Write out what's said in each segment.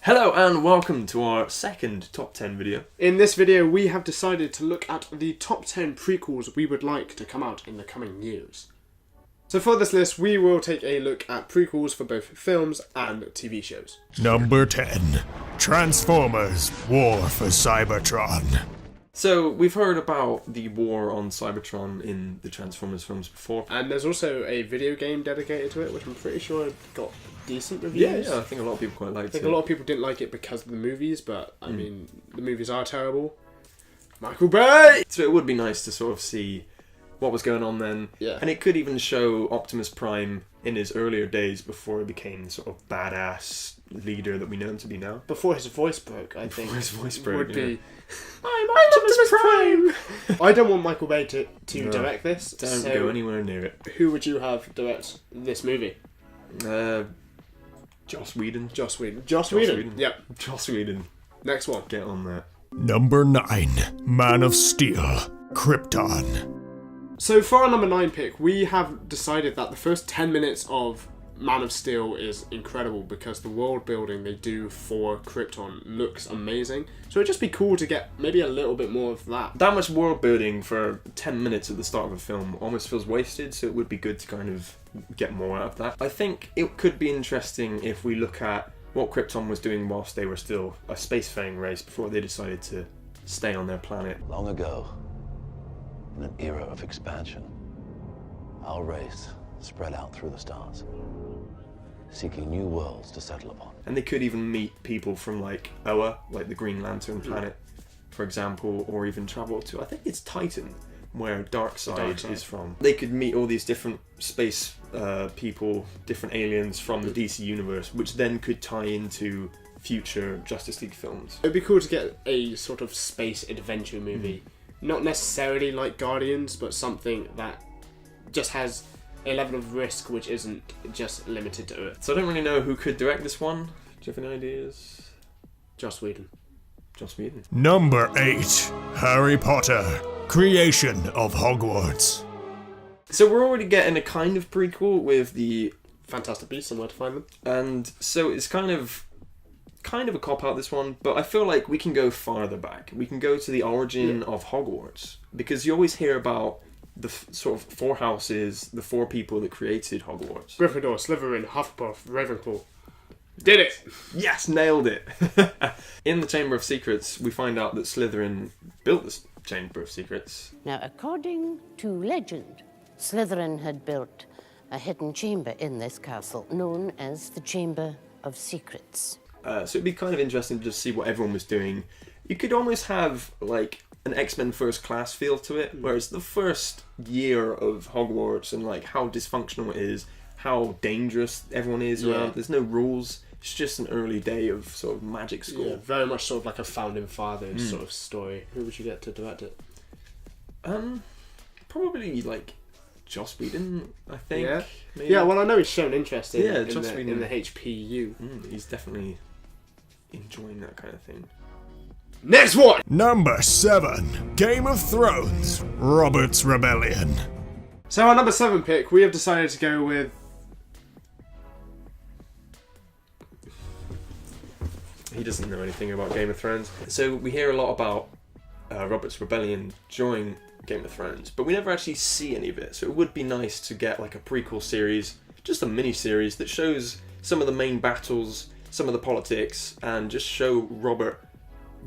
Hello and welcome to our second top 10 video. In this video we have decided to look at the top 10 prequels we would like to come out in the coming years. So for this list we will take a look at prequels for both films and TV shows. Number 10. Transformers War for Cybertron. So we've heard about the war on Cybertron in the Transformers films before. And there's also a video game dedicated to it, which I'm pretty sure got decent reviews. Yeah, I think a lot of people quite liked it. I think a lot of people didn't like it because of the movies, but I mean, the movies are terrible. Michael Bay! So it would be nice to sort of see what was going on then. Yeah. And it could even show Optimus Prime in his earlier days before he became the sort of badass leader that we know him to be now. Before his voice broke, I think. Before his voice broke, would be... I'm Optimus Prime! I don't want Michael Bay to direct this. Don't go anywhere near it. Who would you have direct this movie? Joss Whedon. Joss Whedon. Yep. Joss Whedon. Next one. Get on that. Number 9. Man of Steel Krypton. So for our number 9 pick, we have decided that the first 10 minutes of Man of Steel is incredible because the world building they do for Krypton looks amazing. So it'd just be cool to get maybe a little bit more of that. That much world building for 10 minutes at the start of a film almost feels wasted, so it would be good to kind of get more out of that. I think it could be interesting if we look at what Krypton was doing whilst they were still a spacefaring race before they decided to stay on their planet. Long ago, in an era of expansion, our race spread out through the stars, seeking new worlds to settle upon. And they could even meet people from like Oa, like the Green Lantern planet, for example, or even travel to, I think it's Titan, where Darkseid is from. They could meet all these different space people, different aliens from the DC universe, which then could tie into future Justice League films. It'd be cool to get a sort of space adventure movie. Not necessarily like Guardians, but something that just has a level of risk which isn't just limited to Earth. So I don't really know who could direct this one. Do you have any ideas? Joss Whedon. Joss Whedon. Number 8. Harry Potter Creation of Hogwarts. So we're already getting a kind of prequel with the Fantastic Beasts and Where to Find Them. And so it's kind of a cop-out, this one, but I feel like we can go farther back. We can go to the origin of Hogwarts, because you always hear about the sort of four houses, the four people that created Hogwarts. Gryffindor, Slytherin, Hufflepuff, Ravenclaw. Did it! Yes, nailed it! In the Chamber of Secrets, we find out that Slytherin built this Chamber of Secrets. Now, according to legend, Slytherin had built a hidden chamber in this castle known as the Chamber of Secrets. So it'd be kind of interesting to just see what everyone was doing. You could almost have like an X-Men First Class feel to it, whereas the first year of Hogwarts and like how dysfunctional it is, how dangerous everyone is around. There's no rules. It's just an early day of sort of magic school. Yeah, very much sort of like a founding fathers sort of story. Who would you get to direct it? Probably like Joss Whedon, I think. Yeah. Maybe. Yeah, well I know he's shown interest in, Joss Whedon. in the HPU. He's definitely enjoying that kind of thing. Next one! Number 7. Game of Thrones Robert's Rebellion. So our number 7 pick, we have decided to go with... He doesn't know anything about Game of Thrones. So we hear a lot about Robert's Rebellion during Game of Thrones, but we never actually see any of it. So it would be nice to get like a prequel series, just a mini-series that shows some of the main battles, some of the politics, and just show Robert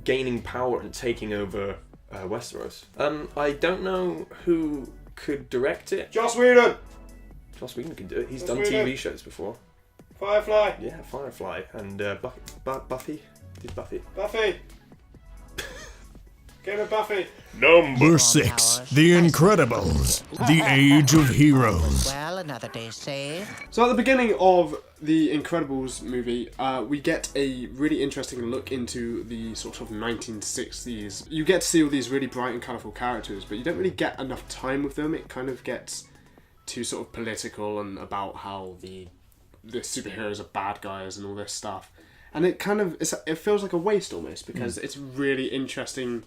gaining power and taking over Westeros. I don't know who could direct it. Joss Whedon! Joss Whedon can do it. He's Joss done Whedon. TV shows before. Firefly! Yeah, Firefly and Buffy. Did Buffy? Buffy! Game of Buffy! Number 6. The Incredibles The Age of Heroes. Well, another day saved. So at the beginning of the Incredibles movie, we get a really interesting look into the sort of 1960s. You get to see all these really bright and colourful characters, but you don't really get enough time with them. It kind of gets too sort of political and about how the superheroes are bad guys and all this stuff. And it kind of, it feels like a waste almost, because it's really interesting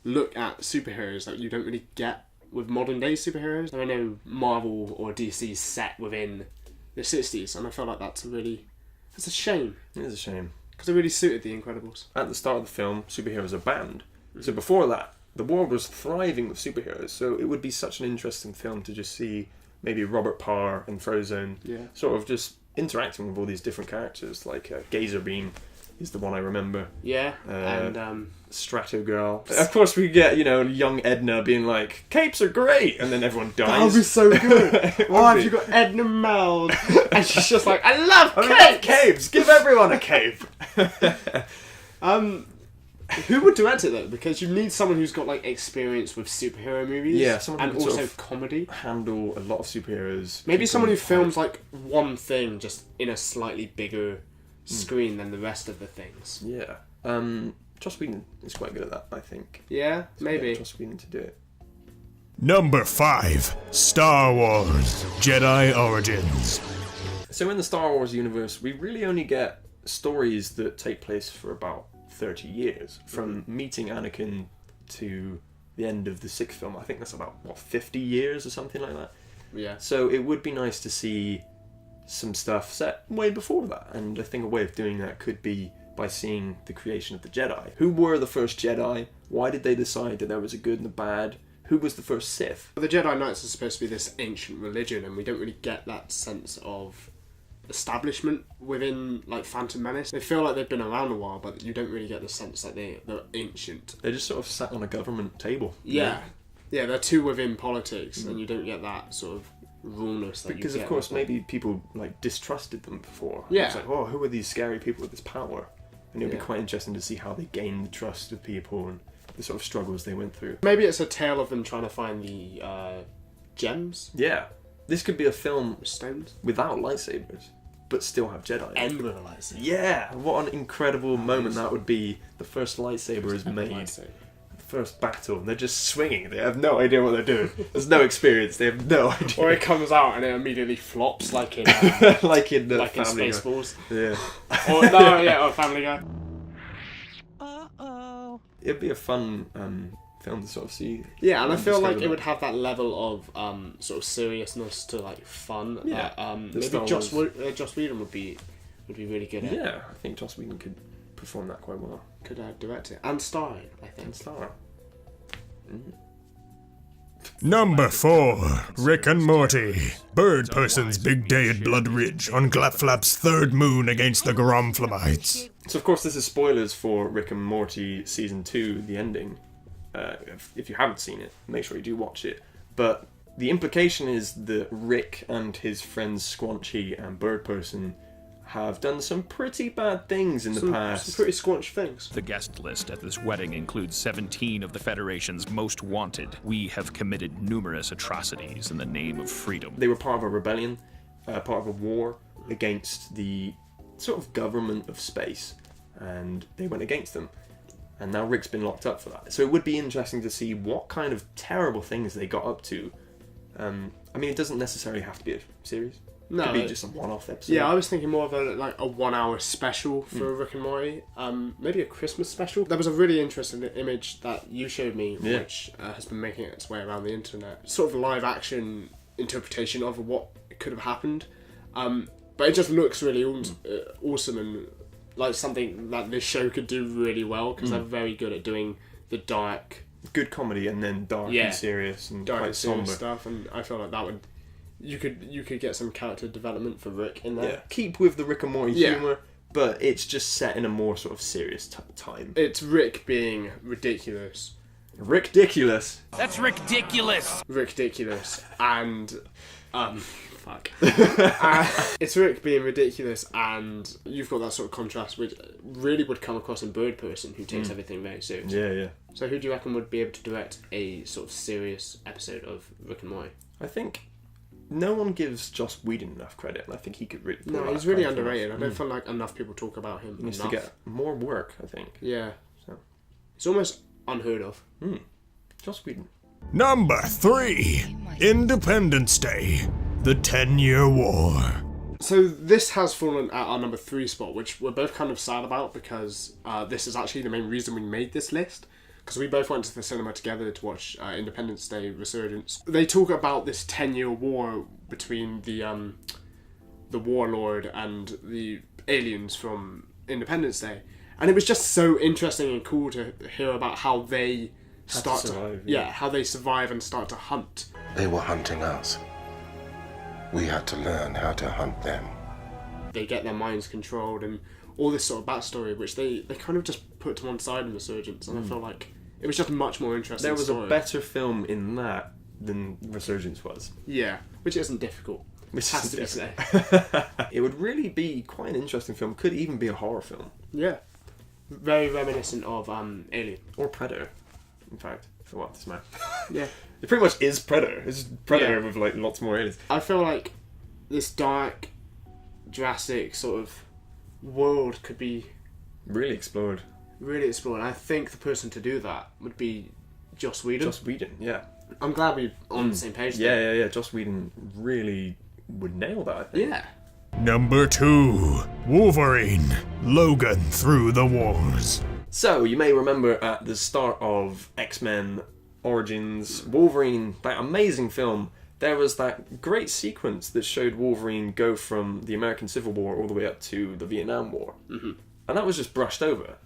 look at superheroes that you don't really get with modern day superheroes. I know Marvel or DC set within the 60s, and I feel like that's a shame. It is a shame. Because it really suited The Incredibles. At the start of the film, superheroes are banned. So before that, the world was thriving with superheroes. So it would be such an interesting film to just see maybe Robert Parr and Frozone sort of just interacting with all these different characters. Like Gazer Beam is the one I remember. Yeah, and Strato Girl. Of course, we get, young Edna being like, capes are great! And then everyone dies. that would be so good. Why have you got Edna Meld? And she's just like, I love capes! Capes! Give everyone a cape! Who would direct it though? Because you need someone who's got like experience with superhero movies. Yeah, someone and who can also sort of comedy. handle a lot of superheroes. Maybe someone who fight. films like one thing just in a slightly bigger screen than the rest of the things. Yeah. Joss Whedon is quite good at that, I think. Yeah, maybe. Get Joss Whedon to do it. Number 5. Star Wars Jedi Origins. So in the Star Wars universe, we really only get stories that take place for about 30 years. From meeting Anakin to the end of the 6th film. I think that's about, 50 years or something like that? Yeah. So it would be nice to see some stuff set way before that. And I think a way of doing that could be by seeing the creation of the Jedi. Who were the first Jedi? Why did they decide that there was a good and a bad? Who was the first Sith? The Jedi Knights are supposed to be this ancient religion, and we don't really get that sense of establishment within like Phantom Menace. They feel like they've been around a while, but you don't really get the sense that they're ancient. They just sort of sat on a government table. Yeah. Yeah, they're too within politics, and you don't get that sort of rawness that Because you get. of course with them. maybe people like distrusted them before. Yeah. It's like, oh, who are these scary people with this power? And it would be Yeah. quite interesting to see how they gained the trust of people and the sort of struggles they went through. Maybe it's a tale of them trying to find the gems, Yeah. This could be a film stones, without lightsabers, but still have Jedi. and with a lightsaber. Yeah, what an incredible moment that would be. The first lightsaber is made. Lightsaber. First battle, and they're just swinging. They have no idea what they're doing. There's no experience. They have no idea. Or it comes out and it immediately flops like in like in the like in Family Guy. Spaceballs. Yeah. Or Family Guy. It'd be a fun film to sort of see. Yeah, and I feel like discover it would have that level of sort of seriousness to like fun. Yeah, that, the maybe Star Joss Wars. Whedon would be really good at. Yeah, I think Joss Whedon could perform that quite well. Could direct it and star it, I think. And star. Number 4. Rick and Morty. Bird Person's big day at Blood Ridge on Glapflap's third moon against the Gromflamites. So of course this is spoilers for Rick and Morty Season 2, the ending. If you haven't seen it, make sure you do watch it. But the implication is that Rick and his friends Squanchy and Bird Person have done some pretty bad things in the past. Some pretty squanched things. The guest list at this wedding includes 17 of the Federation's most wanted. We have committed numerous atrocities in the name of freedom. They were part of a rebellion, part of a war against the sort of government of space, and they went against them. And now Rick's been locked up for that. So it would be interesting to see what kind of terrible things they got up to. I mean, it doesn't necessarily have to be a series. No, It could be just a one-off episode. Yeah, I was thinking more of a 1 hour special for Rick and Morty. Maybe a Christmas special. There was a really interesting image that you showed me, which has been making its way around the internet. Sort of live action interpretation of what could have happened. But it just looks really awesome and like something that this show could do really well, because they're very good at doing the dark, good comedy and then dark and serious and dark quite and serious somber stuff. And I feel like that would you could get some character development for Rick in there. Yeah, keep with the Rick and Morty Yeah. humour, but it's just set in a more sort of serious time. It's Rick being ridiculous. Ridiculous. That's ridiculous! Ridiculous and fuck. It's Rick being ridiculous, and you've got that sort of contrast which really would come across in Bird Person, who takes everything very seriously. Yeah, yeah. So who do you reckon would be able to direct a sort of serious episode of Rick and Morty? I think no one gives Joss Whedon enough credit, and I think he could really pull No, that he's really kind of underrated. off. I don't feel like enough people talk about him He needs enough. to get more work, I think. Yeah. So. It's almost unheard of. Joss Whedon. Number 3. Independence Day. The 10-Year War. So this has fallen at our number 3 spot, which we're both kind of sad about, because this is actually the main reason we made this list. Because we both went to the cinema together to watch Independence Day Resurgence. They talk about this 10-year war between the warlord and the aliens from Independence Day. And it was just so interesting and cool to hear about how they start survive, how they survive and start to hunt. They were hunting us. We had to learn how to hunt them. They get their minds controlled and all this sort of backstory, which they kind of just put to one side in Resurgence, and I feel like it was just a much more interesting There was story. a better film in that than Resurgence was. Yeah, which isn't difficult. Which Has to be said. It would really be quite an interesting film. Could even be a horror film. Yeah. Very reminiscent of Alien. Or Predator, in fact, for what this man. Yeah. It pretty much is Predator. It's just Predator Yeah. with like lots more aliens. I feel like this dark, Jurassic sort of world could be Really explored. really explored. I think the person to do that would be Joss Whedon. Joss Whedon, yeah. I'm glad we're on the same page there. Yeah. Joss Whedon really would nail that, I think. Yeah. Number 2. Wolverine. Logan through the wars. So, you may remember at the start of X-Men Origins, Wolverine, that amazing film, there was that great sequence that showed Wolverine go from the American Civil War all the way up to the Vietnam War. Mm-hmm. And that was just brushed over.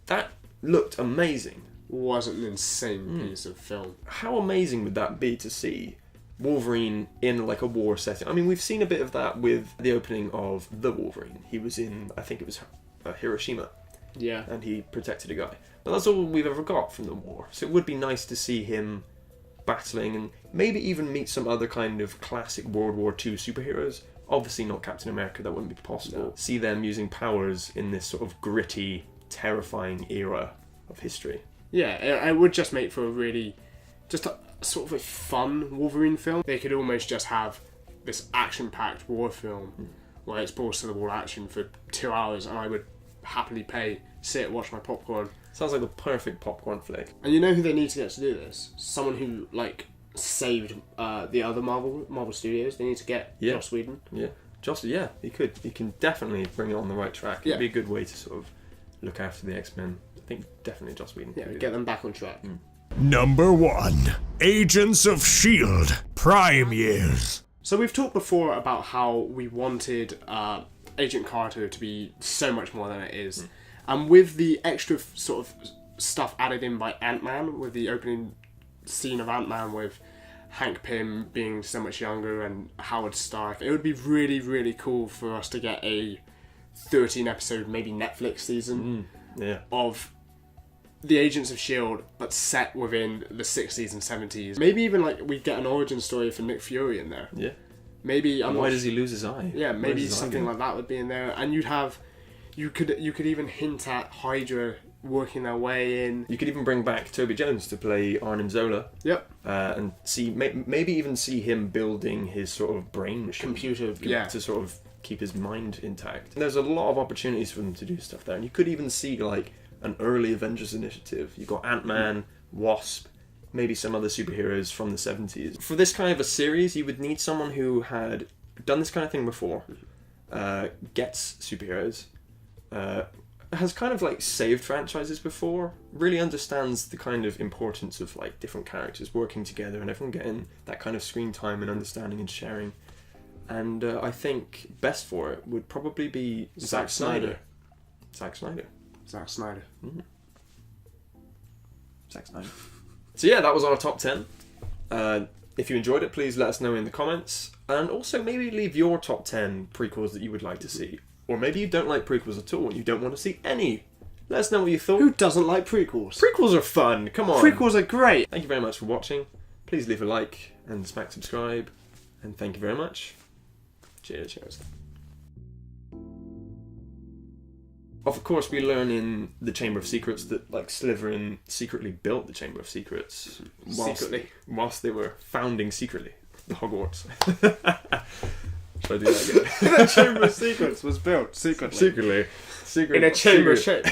That looked amazing. Was an insane piece of film. How amazing would that be to see Wolverine in like a war setting? I mean, we've seen a bit of that with the opening of The Wolverine. He was in, I think it was Hiroshima, Yeah. and he protected a guy. But that's all we've ever got from the war. So it would be nice to see him battling and maybe even meet some other kind of classic World War II superheroes. Obviously not Captain America, that wouldn't be possible. No. See them using powers in this sort of gritty, terrifying era of history. Yeah, it would just make for a really, just a sort of a fun Wolverine film. They could almost just have this action-packed war film where it's balls to the wall action for 2 hours, and I would happily sit, watch my popcorn. Sounds like the perfect popcorn flick. And you know who they need to get to do this? Someone who saved the other Marvel Studios. They need to get Joss Whedon. Yeah, he could. He can definitely bring it on the right track. It'd be a good way to sort of look after the X-Men. I think definitely Joss Whedon. Yeah, get them back on track. Number 1. Agents of S.H.I.E.L.D. Prime Years. So we've talked before about how we wanted Agent Carter to be so much more than it is. And with the extra sort of stuff added in by Ant-Man, with the opening scene of Ant-Man with Hank Pym being so much younger and Howard Stark, it would be really, really cool for us to get a 13-episode, maybe Netflix season of the Agents of S.H.I.E.L.D., but set within the 60s and 70s. Maybe even we get an origin story for Nick Fury in there. Yeah. Maybe why does he lose his eye? Yeah, maybe something like that would be in there, and you could even hint at Hydra working their way in. You could even bring back Toby Jones to play Arnim Zola. Yep. And see maybe even see him building his sort of brain machine. Computer, to sort of keep his mind intact. And there's a lot of opportunities for them to do stuff there, and you could even see an early Avengers initiative. You've got Ant-Man, Wasp, maybe some other superheroes from the 70s. For this kind of a series, you would need someone who had done this kind of thing before, gets superheroes, has kind of saved franchises before, really understands the kind of importance of different characters working together and everyone getting that kind of screen time and understanding and sharing. And I think best for it would probably be Zack Snyder. Zack Snyder. So yeah, that was our top 10. If you enjoyed it, please let us know in the comments. And also maybe leave your top 10 prequels that you would like to see. Or maybe you don't like prequels at all and you don't want to see any. Let us know what you thought. Who doesn't like prequels? Prequels are fun, come on. Prequels are great. Thank you very much for watching. Please leave a like and smack subscribe. And thank you very much. Cheers. Of course, we learn in the Chamber of Secrets that Slytherin secretly built the Chamber of Secrets whilst they were founding secretly the Hogwarts. Should I do that again? The Chamber of Secrets was built secretly. Secretly. In a chamber shape.